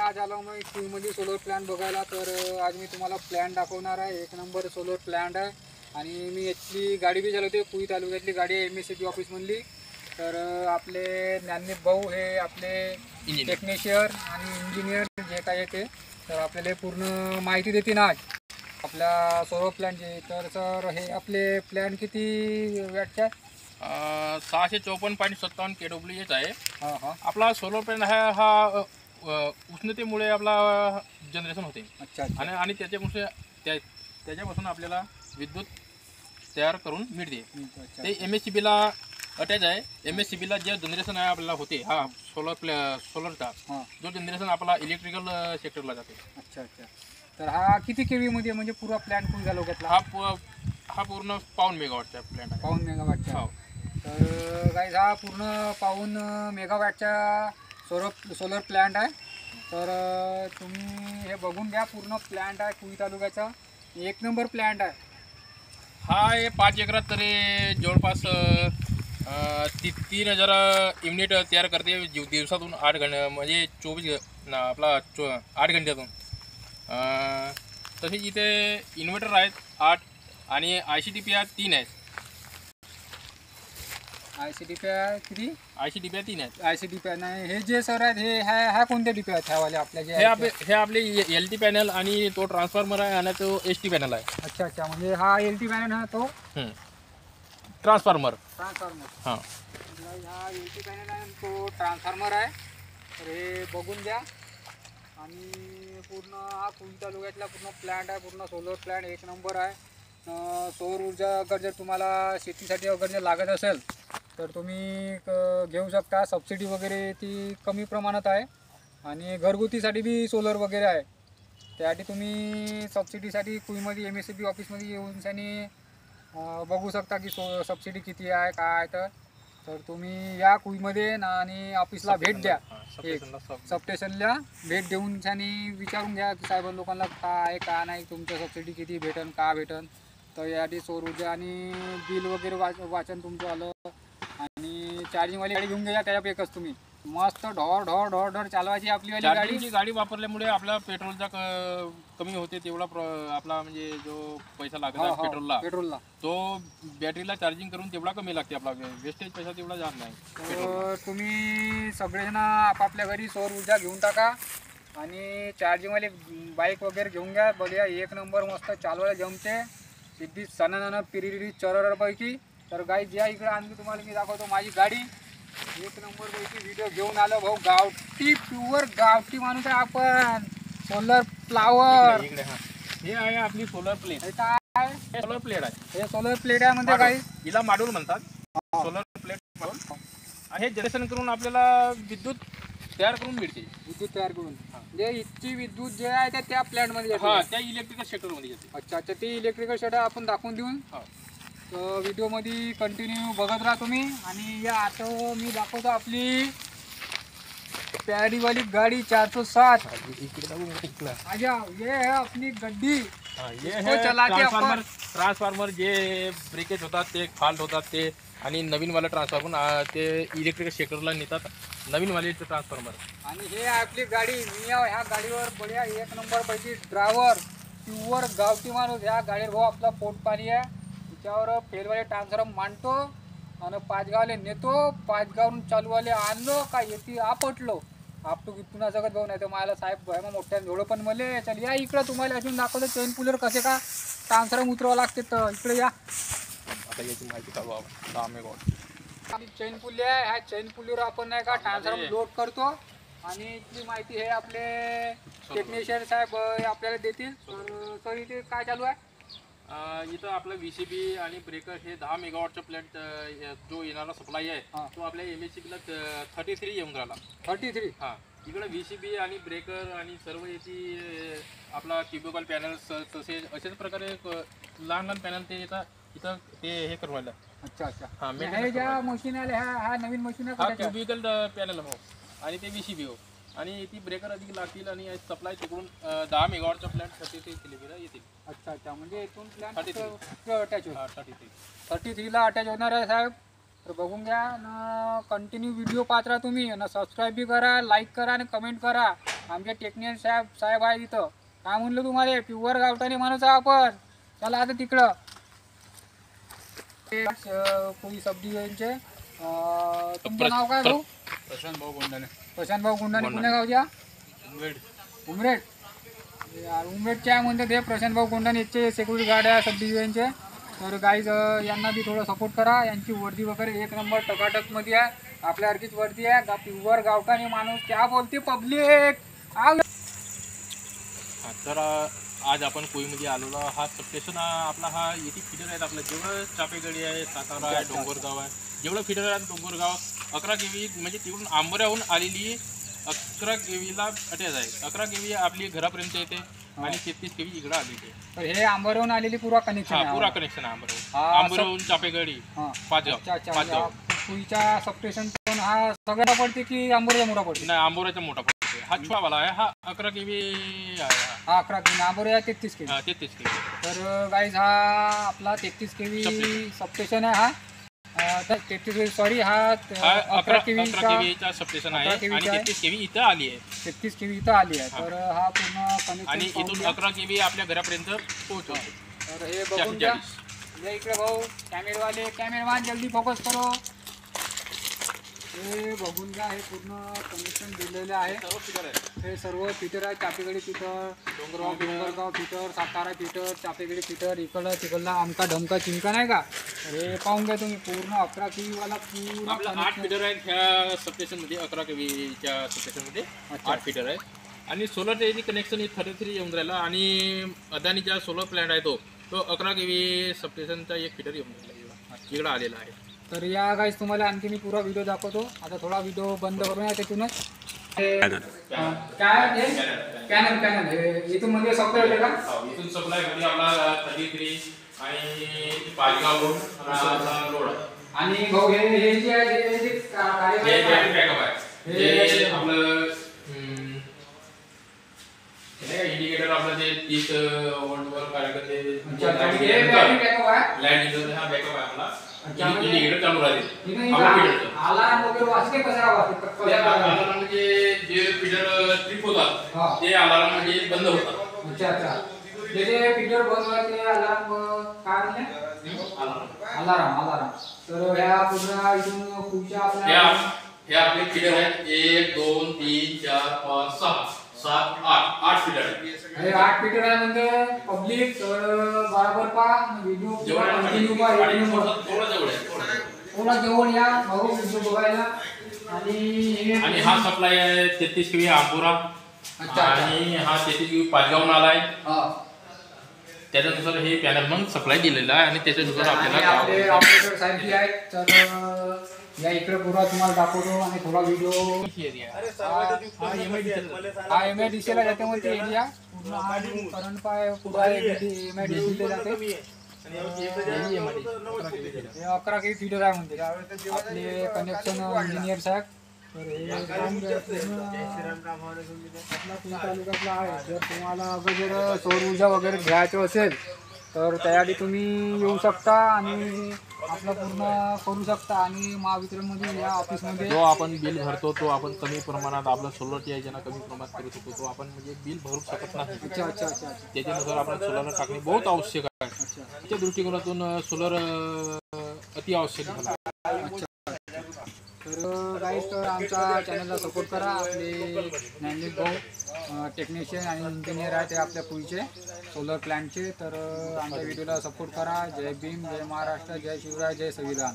आज आलो मी कुईमध्ये solar plan बघायला. तर आज मी तुम्हाला प्लॅन दाखवणार आहे. एक नंबर सोलर प्लॅन आहे आणि मी याची गाडी बी चालवते. कुई तालुक्यातली गाडी आहे, MSCB ऑफिसमधली. तर आपले ज्ञानदीप भाऊ हे आपले टेक्निशियन आणि इंजिनियर जे काय आहे ते तर आपल्याला पूर्ण माहिती देतील आज आपल्या सोलर प्लॅनची. तर सर हे आपले प्लॅन किती वॅटचे? 654.57 kWh आहे. हां हां. आपला सोलर पॅनल हा उष्णतेमुळे आपला जनरेशन होते. अच्छा आणि त्याच्यापासून आपल्याला विद्युत तयार करून मिळते. ते MSCBला अटॅच आहे. MSCBला जे जनरेशन आहे आपल्याला होते हा सोलरचा जो जनरेशन आपला इलेक्ट्रिकल सेक्टरला जाते. अच्छा अच्छा. तर हा किती केवी मध्ये म्हणजे पूर्ण प्लॅन कुई तालुक्यातला? हा पूर्ण 5 मेगावॉटचा प्लॅन आहे. 5 मेगावॅटचा. हो. तर गाईज हा पूर्ण 5 मेगावॅटचा सोलर प्लॅन्ट आहे. तर तुम्ही हे बघून घ्या. पूर्ण प्लॅन्ट आहे कुई तालुक्याचा. एक नंबर प्लॅन्ट आहे हा. हे 5 एकरात तरी जवळपास 3000 युनिट तयार करते दिवसातून 8 घंटे म्हणजे 8 घंट्यातून. तसेच इथे इन्व्हर्टर आहेत 8 आणि ICTP 3 आहेत. ICTP किती? ICTP 3 आहेत. ICTP नाही. हे जे सर आहेत हे ह्या कोणत्या डीपी आहेत ह्यावाले आपल्या जे हे आपले LT पॅनल आणि तो ट्रान्सफॉर्मर आहे आणि तो ST पॅनल आहे. अच्छा अच्छा. म्हणजे हा LT पॅनल हा तो ट्रान्सफॉर्मर. हां. हा LT पॅनल आहे तो ट्रान्सफॉर्मर आहे. तर हे बघून घ्या. आणि पूर्ण हा कुई तालुक्यातला पूर्ण प्लॅन्ट आहे. पूर्ण सोलर प्लॅन्ट एक नंबर आहे. सौर ऊर्जा अगर जर तुम्हाला शेतीसाठी अगर जर लागत असेल तर तुम्ही घेऊ शकता. सबसिडी वगैरे ती कमी प्रमाणात आहे आणि घरगुतीसाठी बी सोलर वगैरे आहे. त्यासाठी तुम्ही सबसिडीसाठी कुईमध्ये MSCB ऑफिसमध्ये येऊन आणि बघू शकता की सबसिडी किती आहे काय. तर तुम्ही या कुईमध्ये ना आणि ऑफिसला भेट द्या. सबस्टेशनला भेट देऊन आणि विचारून घ्या की साहेब लोकांना का आहे का नाही, तुमचं सबसिडी किती भेटन का भेटन. तर यासाठी सौर ऊर्जा आणि बिल वगैरे वाचन तुमचं आलं. आणि चार्जिंगवाली गाडी घेऊन घ्या. त्याच्यापैकीच तुम्ही मस्त ढोर ढोर ढोर ढोर चालवायची आपली वाली गाडी वापरल्यामुळे आपला पेट्रोलचा कमी होते. तेवढा आपला म्हणजे जो पैसा लागला पेट्रोलला तो बॅटरीला चार्जिंग करून तेवढा कमी लागते. आपला वेस्टेज पैसा तेवढा जात नाही. तर तुम्ही सगळेजण आपापल्या घरी सौर ऊर्जा घेऊन टाका आणि चार्जिंगवाले बाईक वगैरे घेऊन घ्या. बघूया एक नंबर मस्त चालवायला जमते. सिद्धी सणाना पिरिरी चररपैकी. तर गाई ज्या इकडे आणखी तुम्हाला मी दाखवतो माझी गाडी. एक नंबर पैकी व्हिडिओ घेऊन आलो भाऊ. गावठी प्युअर गावठी माणूस आहे आपण. सोलर फ्लावर हे आहे आपली सोलर प्लेट. काय सोलर प्लेट आहे. हे सोलर प्लेट आहे म्हणजे काही हिला मॉड्यूल म्हणतात. Solar plate module. हे जनरेशन करून आपल्याला विद्युत तयार करून मिळते. विद्युत तयार करून म्हणजे इतकी विद्युत जे आहे त्या प्लॅन्टमध्ये त्या इलेक्ट्रिकल सेक्टरमध्ये येते. अच्छा अच्छा. ते इलेक्ट्रिकल शेड आपण दाखवून देऊन व्हिडिओमध्ये कंटिन्यू बघत राहा तुम्ही. आणि या आता मी दाखवतो आपली प्यारीवाली गाडी 407. ये है अपनी गड्डी. ट्रान्सफॉर्मर जे ब्रेकेज होतात ते फॉल्ट होतात ते आणि नवीनवाला ट्रान्सफॉर्मर ते इलेक्ट्रिकल सेक्टरला नेतात. नवीनवाले ट्रान्सफॉर्मर. आणि हे आपली गाडी. मी ह्या गाडीवर बढिया एक नंबर पैकी ड्रायव्हर प्युअर गावठी माणूस. ह्या गाडीवर भाऊ आपला पोट पाणी आहे. त्याच्यावर फेलवाले ट्रान्सफॉर्मर मांडतो आणि 5 गावले नेतो. 5 गावून चालूवाले आणलो का येते आपटलो आपटू गिफ्टून सगळं भाऊ. नाही तर मला साहेब मग मोठ्या जोडं पण मले चल या इकडं तुम्हाला अजून दाखवतो चेन पुलर कसे का ट्रान्सफॉर्मर उतरावं लागते. तर इकडे या. आता याची माहिती का बाबा 10 मेगावॉट चेन पुली आहे. ह्या चेन पुलीवर आपण नाही का ट्रान्सफॉर्मर लोड करतो आणि इथली माहिती हे आपले टेक्निशियन साहेब आपल्याला देतील. तर इथे काय चालू आहे? इथं आपलं VCB आणि ब्रेकर हे 10 मेगावॉटचा प्लॅन्ट जो येणारा सप्लाय आहे तो आपल्या MSCBला 33 येऊन राहिला. 33. हां. इकडं VCB आणि ब्रेकर आणि सर्व याची आपला क्युबिकल पॅनल्स तसेच अशाच प्रकारे लहान लहान पॅनल ते येतात इथं ते हे करून राहिलं. अच्छा अच्छा. हां. हे ज्या मशीन आले ह्या नवीन मशीन हा क्युबिकल पॅनल हो आणि ते VCB हो आणि ती ब्रेकर अधिक लागतील आणि सप्लाय तिकडून 10 मेगावॉटचा प्लॅन्ट 33 किलोमीटर येतील. अच्छा अच्छा. म्हणजे इथून प्लॅन्ट 33 अटॅच होईल. 33ला अटॅच होणार आहे साहेब. तर बघून घ्या ना. कंटिन्यू व्हिडिओ पाहत राहा तुम्ही आणि सबस्क्राईब बी करा, लाईक करा आणि कमेंट करा. आमचे टेक्निशियन साहेब आहे तिथं. काय म्हणलं तुम्हाला, प्युअर गावठाणी माणूस आहे आपण. चला आता तिकडं कोळी सब डिव्हिजनचे. तुमचं नाव काय भाऊ? प्रशांत भाऊ गोंडाने. प्रशांत भाऊ गुंडाने. पुण्या गावच्या उमरेड. उमरेडच्या म्हणते ते प्रशांत भाऊ गुंडाने याचे सिक्युरिटी गार्ड आहे सब डिव्हिजनचे. तर गाईज यांना बी थोडं सपोर्ट करा. यांची वर्दी वगैरे एक नंबर टकाटकमध्ये आहे. आपल्यासारखीच वर्दी आहे. प्युअर गावठाणी माणूस. क्या बोलते पब्लिक. तर आज आपण कोळीमध्ये आलेलो. हा सबस्टेशन आपला हा येथे फिडर आहेत. आपलं जेवढं चापेगडी आहे, सातारा आहे, डोंगरगाव आहे, जेवढं फिडर आहे डोंगरगाव 11 केवी म्हणजे तिकडून आंबोऱ्याहून आलेली 11 केवीला अटॅच आहे. 11 केवी आपली घरापर्यंत येते आणि 33 केवी इकडं आलेली आहे. तर हे आंबोऱ्याहून आलेली पुरा कनेक्शन. पुरा कनेक्शन आहे आंबोऱ्याहून चापेगडी पाचगाव. पुढच्या सबस्टेशन पण हा सगळा पडते की आंबोऱ्याचा मोठा पडते? नाही, आंबोऱ्याचा मोठा पडते. हा छोटावाला आहे. हा 11 केवी आहे. हा 11 केवी. आंबोऱ्या 33 केवी. 33 केवी. तर गाईज हा आपला 33 केवी सबस्टेशन आहे. हा 33 सॉरी हा 11 केवीचा सबस्टेशन आहे आणि 33 केवी इथं आली आहे. 33 केवी इथं आली आहे. तर हा पूर्ण कनेक्शन आणि इथून 11 केवी आपल्या घरापर्यंत पोहोचतो. तर हे बघून घ्या. इकडे भाऊ कॅमेरामॅन जल्दी फोकस करो. हे बघून घ्या. हे पूर्ण कनेक्शन दिलेलं आहे. हे सर्व फिटर आहे. Chapegadi fitter, Dongargaon fitter, Satara fitter, Chapegadi fitter, इकडं तिकडला आमका ढमका चिंका नाही का. हे पाहून घ्या तुम्ही. पूर्ण 11 केवीवाला पूर्ण आपला 8 फिटर आहेत ह्या सबस्टेशनमध्ये. 11 केवीच्या सबस्टेशनमध्ये 8 फिटर आहेत. आणि सोलरचे कनेक्शन 33 येऊन राहिला. आणि अदानीचा सोलर प्लॅन्ट आहे तो 11 केवी सबस्टेशनचा एक फिटर येऊन राहिला इकडं आलेला आहे. तर या गाईज तुम्हाला आणखी मी पुरा व्हिडिओ दाखवतो. आता थोडा व्हिडिओ बंद करून आहे तिथूनच. काय कॅनल हे इथून म्हणजे सप्लाय होते का? इथून सप्लाय म्हणजे आपला 33 आणि पाचगाव रोड. आणि भाऊ हे जे आहे जे बॅकअप आहे हे आपलं इंडिकेटर आपलं जे 30 वोल्टवर कार्य करते. लाईट हा बॅकअप आहे आपला. इंडिकेटर चालू राहते. अलार्म वगैरे वाजते अलार्म म्हणजे जे फीडर ट्रिप होतात ते अलार्म म्हणजे बंद होतात. अच्छा. जे फीडर बंद होतात ते अलार्म काय म्हणले? अलार्म. तर ह्या पूर्ण इथून पुढच्या आपल्या हे आपले फीडर आहेत. 1 2 3 4 5 6 7 8 फीडर आहेत. हे 8 फीडर आहे म्हणजे पब्लिक बरोबर पहा. व्हिडिओ थोडा जवळ या भाऊ व्हिडिओ बघायला. आणि हा सप्लाय आहे 33 केवी आंबोरा. आणि हा 33 केवी पाचगावून आलाय. त्याच्यानुसार हे पॅनल मग सप्लाय दिलेला आहे. आणि त्याच्यानुसार आपल्याला ऑपरेटर साहेब आहेत. तर या इकडे पुरा तुम्हाला दाखवतो. आणि थोडा व्हिडिओ हा MIDCला जाते मग ते एरिया पूर्ण करंट पाय पुरा MIDCला जाते. हे 11 केवी फीडर आहे म्हणते आपले कनेक्शन इंजिनियर साहेब. तर हे तालुक्यातला आहे. जर तुम्हाला अगोदर सौर ऊर्जा वगैरे घ्यायचं असेल तर त्यासाठी तुम्ही येऊ शकता आणि आपलं पूर्ण करू शकता. आणि महावितरणमध्ये या ऑफिसमध्ये जो आपण बिल भरतो तो आपण कमी प्रमाणात आपलं सोलरची योजना कमी प्रमाणात करू शकतो. तो आपण म्हणजे बिल भरू शकत नाही. अच्छा. त्याच्यानुसार आपण सोलर टाकणे बहुत आवश्यक आहे. त्या दृष्टिकोनातून सोलर अति आवश्यक झाला. तर गाईज तर आमच्या चॅनलला सपोर्ट करा. आपले ज्ञानदीप भाऊ टेक्निशियन आणि इंजिनियर आहे ते आपल्या पुढचे सोलर प्लॅन्टचे. तर आमच्या व्हिडिओला सपोर्ट करा. जय भीम, जय महाराष्ट्र, जय शिवराय, जय संविधान.